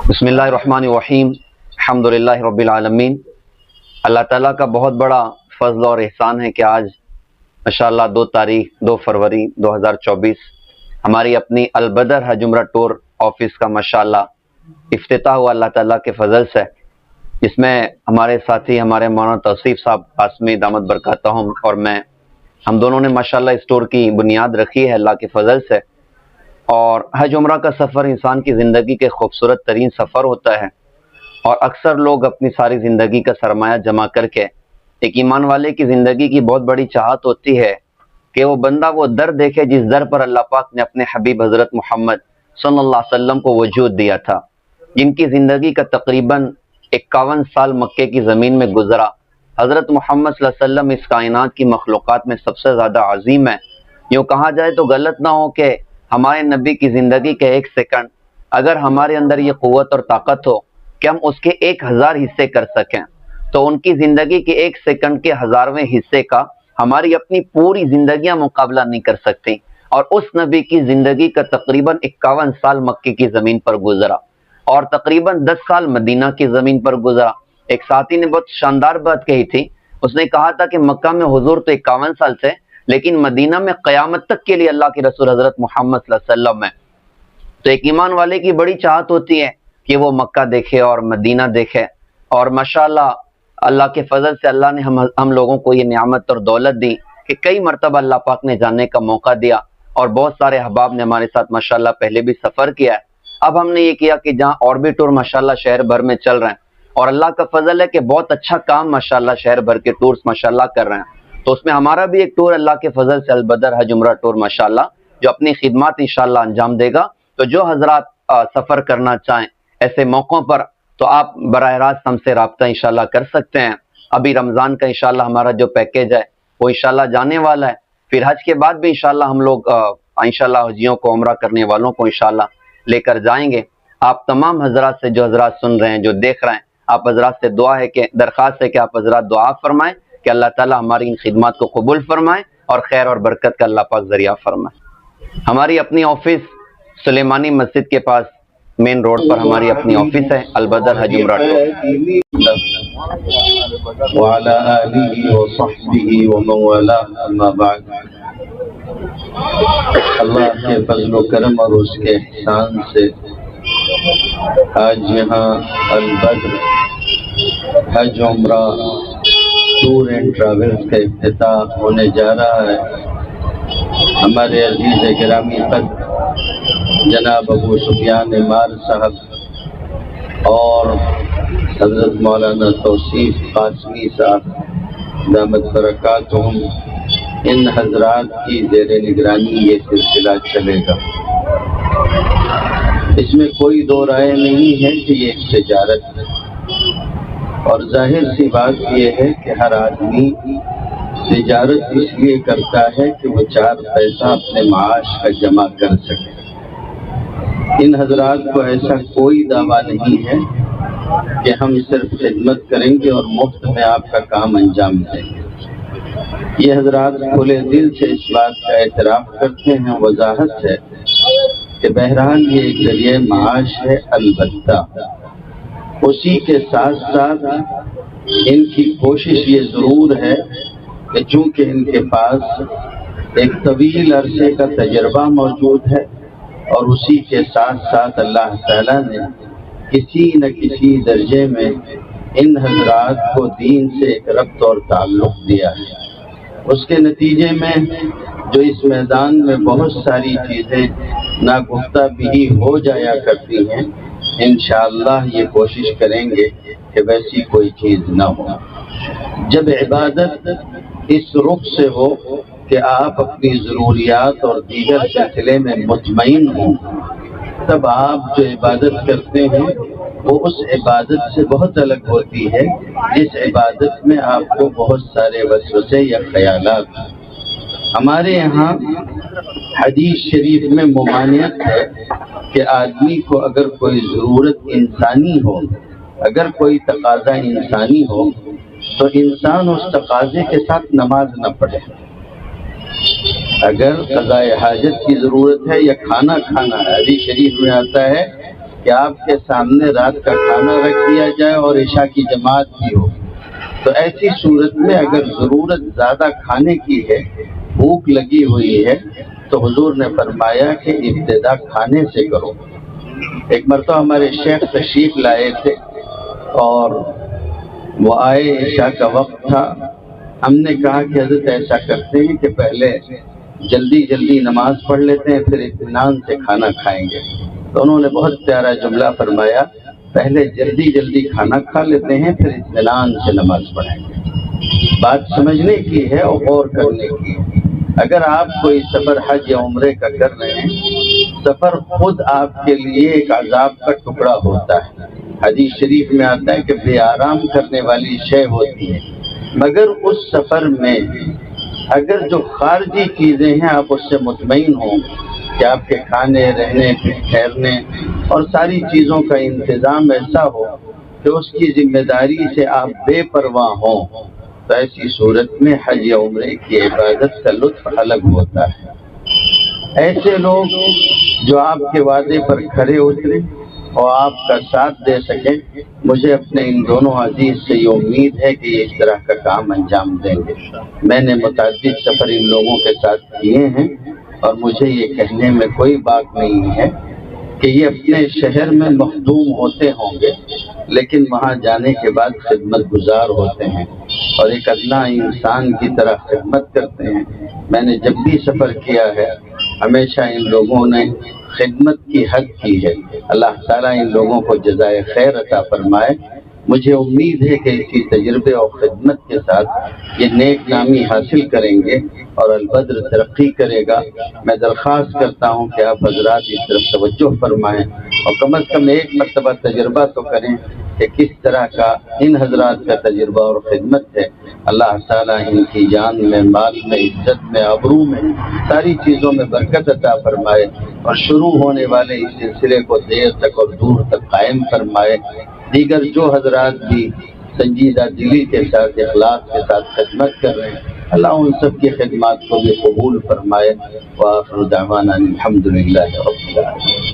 بسم اللہ الرحمن الرحیم الحمدللہ رب العالمین۔ اللہ تعالیٰ کا بہت بڑا فضل اور احسان ہے کہ آج ماشاءاللہ 2 فروری 2024 ہماری اپنی البدر حج عمرہ ٹور آفس کا ماشاءاللہ افتتاح ہوا اللہ تعالیٰ کے فضل سے، جس میں ہمارے ساتھی ہمارے مولانا توصیف صاحب قاسمی دامت برکاتہم اور میں ہم دونوں نے ماشاءاللہ اس ٹور کی بنیاد رکھی ہے اللہ کے فضل سے۔ اور حج عمرہ کا سفر انسان کی زندگی کے خوبصورت ترین سفر ہوتا ہے، اور اکثر لوگ اپنی ساری زندگی کا سرمایہ جمع کر کے ایک ایمان والے کی زندگی کی بہت بڑی چاہت ہوتی ہے کہ وہ بندہ وہ در دیکھے جس در پر اللہ پاک نے اپنے حبیب حضرت محمد صلی اللہ علیہ وسلم کو وجود دیا تھا، جن کی زندگی کا تقریباً 51 سال مکے کی زمین میں گزرا۔ حضرت محمد صلی اللہ علیہ وسلم اس کائنات کی مخلوقات میں سب سے زیادہ عظیم ہے۔ یوں کہا جائے تو غلط نہ ہو کہ ہمارے نبی کی زندگی کے 1 سیکنڈ اگر ہمارے اندر یہ قوت اور طاقت ہو کہ ہم اس کے 1000 حصے کر سکیں، تو ان کی زندگی کے 1 سیکنڈ کے 1000ویں حصے کا ہماری اپنی پوری زندگیاں مقابلہ نہیں کر سکتی۔ اور اس نبی کی زندگی کا تقریباً 51 سال مکے کی زمین پر گزرا اور تقریباً 10 سال مدینہ کی زمین پر گزرا۔ ایک ساتھی نے بہت شاندار بات کہی تھی، اس نے کہا تھا کہ مکہ میں حضور تو 51 سال سے، لیکن مدینہ میں قیامت تک کے لیے اللہ کے رسول حضرت محمد صلی اللہ علیہ وسلم ہے۔ تو ایک ایمان والے کی بڑی چاہت ہوتی ہے کہ وہ مکہ دیکھے اور مدینہ دیکھے، اور ماشاءاللہ اللہ کے فضل سے اللہ نے ہم لوگوں کو یہ نعمت اور دولت دی کہ کئی مرتبہ اللہ پاک نے جانے کا موقع دیا، اور بہت سارے احباب نے ہمارے ساتھ ماشاءاللہ پہلے بھی سفر کیا ہے۔ اب ہم نے یہ کیا کہ جہاں اور بھی ٹور ماشاءاللہ شہر بھر میں چل رہے ہیں، اور اللہ کا فضل ہے کہ بہت اچھا کام ماشاءاللہ شہر بھر کے ٹورز ماشاءاللہ کر رہے ہیں، تو اس میں ہمارا بھی ایک ٹور اللہ کے فضل سے البدر حج عمرہ ٹور ماشاءاللہ جو اپنی خدمات انشاءاللہ انجام دے گا۔ تو جو حضرات سفر کرنا چاہیں ایسے موقعوں پر، تو آپ براہ راست ہم سے رابطہ انشاءاللہ کر سکتے ہیں۔ ابھی رمضان کا انشاءاللہ ہمارا جو پیکیج ہے وہ انشاءاللہ جانے والا ہے، پھر حج کے بعد بھی انشاءاللہ ہم لوگ انشاءاللہ حجیوں کو، عمرہ کرنے والوں کو انشاءاللہ لے کر جائیں گے۔ آپ تمام حضرات سے، جو حضرات سن رہے ہیں، جو دیکھ رہے ہیں، آپ حضرات سے دعا ہے کہ درخواست ہے کہ آپ حضرات دعا فرمائیں کہ اللہ تعالیٰ ہماری ان خدمات کو قبول فرمائے اور خیر اور برکت کا اللہ پاک ذریعہ فرمائے۔ ہماری اپنی آفس سلیمانی مسجد کے پاس مین روڈ پر ہماری اپنی آفس ہے البدر حج عمرہ وعلى آله وصحبه ومن والاه اما بعد۔ اللہ کے فضل و کرم اور اس کے احسان سے آج یہاں البدر حج عمرہ ٹور اینڈ ٹریولز کا افتتاح ہونے جا رہا ہے۔ ہمارے عزیز گرامی قدر جناب ابو سفیان مار صاحب اور حضرت مولانا توصیف قاسمی صاحب دامت برکاتہم، ان حضرات کی زیر نگرانی یہ سلسلہ چلے گا۔ اس میں کوئی دو رائے نہیں ہے کہ یہ ایک تجارت ہے، اور ظاہر سی بات یہ ہے کہ ہر آدمی تجارت اس لیے کرتا ہے کہ وہ 4 پیسہ اپنے معاش کا جمع کر سکے۔ ان حضرات کو ایسا کوئی دعویٰ نہیں ہے کہ ہم صرف خدمت کریں گے اور مفت میں آپ کا کام انجام دیں گے۔ یہ حضرات کھلے دل سے اس بات کا اعتراف کرتے ہیں، وضاحت ہے کہ بہرحال یہ ایک ذریعہ معاش ہے، البتہ اسی کے ساتھ ساتھ ان کی کوشش یہ ضرور ہے کہ چونکہ ان کے پاس ایک طویل عرصے کا تجربہ موجود ہے، اور اسی کے ساتھ ساتھ اللہ تعالیٰ نے کسی نہ کسی درجے میں ان حضرات کو دین سے ایک ربط اور تعلق دیا ہے۔ اس کے نتیجے میں جو اس میدان میں بہت ساری چیزیں ناگفتہ بھی ہو جایا کرتی ہیں، انشاءاللہ یہ کوشش کریں گے کہ ویسی کوئی چیز نہ ہو۔ جب عبادت اس رخ سے ہو کہ آپ اپنی ضروریات اور دیگر سلسلے میں مطمئن ہوں، تب آپ جو عبادت کرتے ہیں وہ اس عبادت سے بہت الگ ہوتی ہے جس عبادت میں آپ کو بہت سارے وسوسے یا خیالات۔ ہمارے یہاں حدیث شریف میں ممانعت ہے کہ آدمی کو اگر کوئی ضرورت انسانی ہو، اگر کوئی تقاضا انسانی ہو، تو انسان اس تقاضے کے ساتھ نماز نہ پڑھے۔ اگر قضاء حاجت کی ضرورت ہے یا کھانا کھانا ہے، حدیث شریف میں آتا ہے کہ آپ کے سامنے رات کا کھانا رکھ دیا جائے اور عشاء کی جماعت بھی ہو، تو ایسی صورت میں اگر ضرورت زیادہ کھانے کی ہے، بھوک لگی ہوئی ہے، تو حضور نے فرمایا کہ ابتدا کھانے سے کرو۔ ایک مرتبہ ہمارے شیخ تشریف لائے تھے اور وہ آئے، عشاء کا وقت تھا۔ ہم نے کہا کہ حضرت ایسا کرتے ہیں کہ پہلے جلدی جلدی نماز پڑھ لیتے ہیں، پھر اطمینان سے کھانا کھائیں گے۔ تو انہوں نے بہت پیارا جملہ فرمایا، پہلے جلدی جلدی کھانا کھا لیتے ہیں، پھر اطمینان سے نماز پڑھیں گے۔ بات سمجھنے کی ہے اور غور کرنے کی ہے۔ اگر آپ کوئی سفر حج یا عمرے کا کر رہے ہیں، سفر خود آپ کے لیے ایک عذاب کا ٹکڑا ہوتا ہے۔ حدیث شریف میں آتا ہے کہ بے آرام کرنے والی شے ہوتی ہے، مگر اس سفر میں اگر جو خارجی چیزیں ہیں آپ اس سے مطمئن ہوں کہ آپ کے کھانے، رہنے، ٹھہرنے اور ساری چیزوں کا انتظام ایسا ہو کہ اس کی ذمہ داری سے آپ بے پرواہ ہوں، تو ایسی صورت میں حج یا عمرے کی عبادت کا لطف الگ ہوتا ہے۔ ایسے لوگ جو آپ کے وعدے پر کھرے اترے اور آپ کا ساتھ دے سکیں، مجھے اپنے ان دونوں عزیز سے یہ امید ہے کہ یہ اس طرح کا کام انجام دیں گے۔ میں نے متعدد سفر ان لوگوں کے ساتھ کیے ہیں اور مجھے یہ کہنے میں کوئی بات نہیں ہے کہ یہ اپنے شہر میں مخدوم ہوتے ہوں گے، لیکن وہاں جانے کے بعد خدمت گزار ہوتے ہیں اور ایک ادنا انسان کی طرح خدمت کرتے ہیں۔ میں نے جب بھی سفر کیا ہے ہمیشہ ان لوگوں نے خدمت کی حد کی ہے۔ اللہ تعالیٰ ان لوگوں کو جزائے خیر عطا فرمائے۔ مجھے امید ہے کہ اسی تجربے اور خدمت کے ساتھ یہ نیک نامی حاصل کریں گے اور البدر ترقی کرے گا۔ میں درخواست کرتا ہوں کہ آپ حضرات اس طرف توجہ فرمائیں اور کم از کم ایک مرتبہ تجربہ تو کریں کہ کس طرح کا ان حضرات کا تجربہ اور خدمت ہے۔ اللہ تعالیٰ ان کی جان میں، مال میں، عزت میں، آبرو میں، ساری چیزوں میں برکت عطا فرمائے اور شروع ہونے والے اس سلسلے کو دیر تک اور دور تک قائم فرمائے۔ دیگر جو حضرات بھی سنجیدہ دلی کے ساتھ، اخلاص کے ساتھ خدمت کر رہے ہیں، اللہ ان سب کی خدمات کو بھی قبول فرمائے۔ وآخر دعوانا الحمدللہ رب العالمین۔